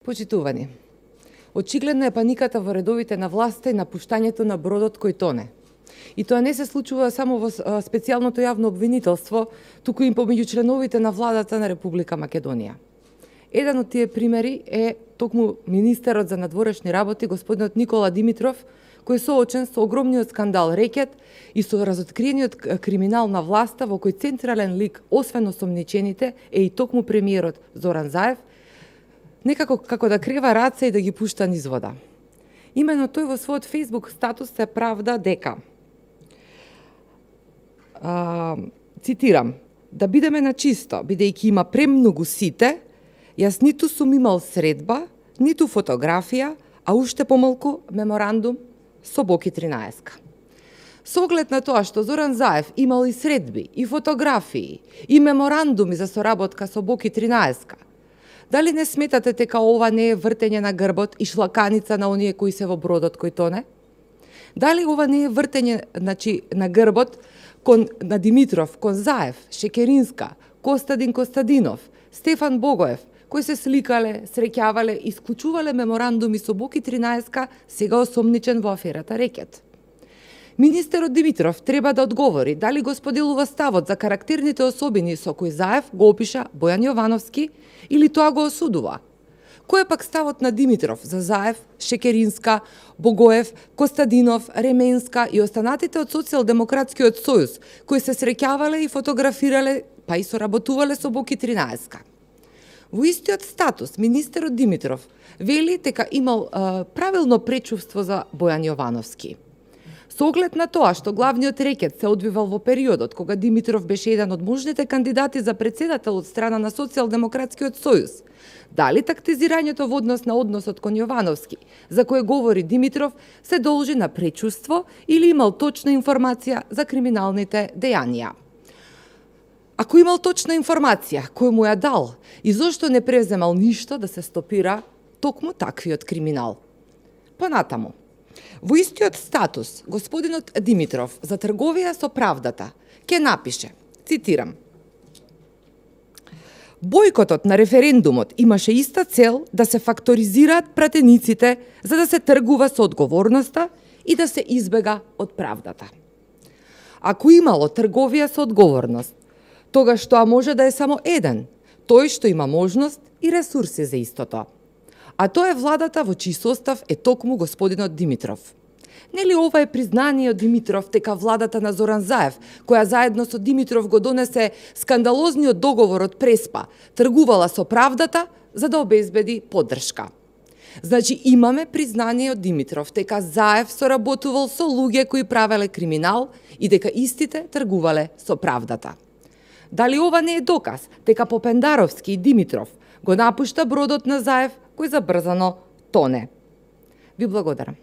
Почитувани, очигледно е паниката во редовите на власта и напуштањето на бродот кој тоне. И тоа не се случува само во специјалното јавно обвинителство, туку и помеѓу членовите на владата на Република Македонија. Еден од тие примери е токму министерот за надворешни работи, господинот Никола Димитров, кој е соочен со огромниот скандал рекет и со разоткриениот криминал на власта во кој централен лик, освен осомничените, е и токму премиерот Зоран Заев, некако како да крева раце и да ги пушта низ вода. Имено тој во својот Facebook статус се правда дека, цитирам, да бидеме на чисто, бидејќи има премногу сите, јас ниту сум имал средба, ниту фотографија, а уште помалку меморандум со Боки 13. Со оглед на тоа што Зоран Заев имал и средби, и фотографии, и меморандуми за соработка со Боки 13, дали не сметате дека ова не е вртење на грбот и шлаканица на оние кои се во бродот кој тоне? Дали ова не е вртење на грбот на Димитров, кон Заев, Шекеринска, Костадин Костадинов, Стефан Богоев, кои се сликале, среќавале и склучувале меморандуми со Боки 13, сега осомничен во аферата рекет? Министерот Димитров треба да одговори дали го споделува ставот за карактерните особини со кои Заев го опиша Бојан Јовановски или тоа го осудува. Кој е пак ставот на Димитров за Заев, Шекеринска, Богоев, Костадинов, Ременска и останатите од Социјалдемократскиот сојуз, кои се среќавале и фотографирале, па и соработувале со Боки 13? Во истиот статус, министерот Димитров вели дека имал правилно пречувство за Бојан Јовановски. Со оглед на тоа што главниот рекет се одвивал во периодот кога Димитров беше еден од можните кандидати за председател од страна на Социјалдемократскиот сојуз, дали тактизирањето во однос на односот кон Јовановски, за кој говори Димитров, се должи на пречувство или имал точна информација за криминалните дејанија? Ако имал точна информација, кој му ја дал и зошто не преземал ништо да се стопира токму таквиот криминал? Понатаму, во истиот статус, господинот Димитров за трговија со правдата ќе напише, цитирам, бојкотот на референдумот имаше иста цел да се факторизираат пратениците за да се тргува со одговорноста и да се избега од правдата. Ако имало трговија со одговорност, тогаш тоа може да е само еден, тој што има можност и ресурси за истото. А тоа е владата во чиј состав е токму господинот Димитров. Нели ова е признание од Димитров дека владата на Зоран Заев, која заедно со Димитров го донесе скандалозниот договор од Преспа, тргувала со правдата за да обезбеди поддршка? Значи имаме признание од Димитров дека Заев соработувал со луѓе кои правеле криминал и дека истите тргувале со правдата. Дали ова не е доказ дека Попендаровски и Димитров го напушта бродот на Заев кој забрзано тоне? Ви благодарам.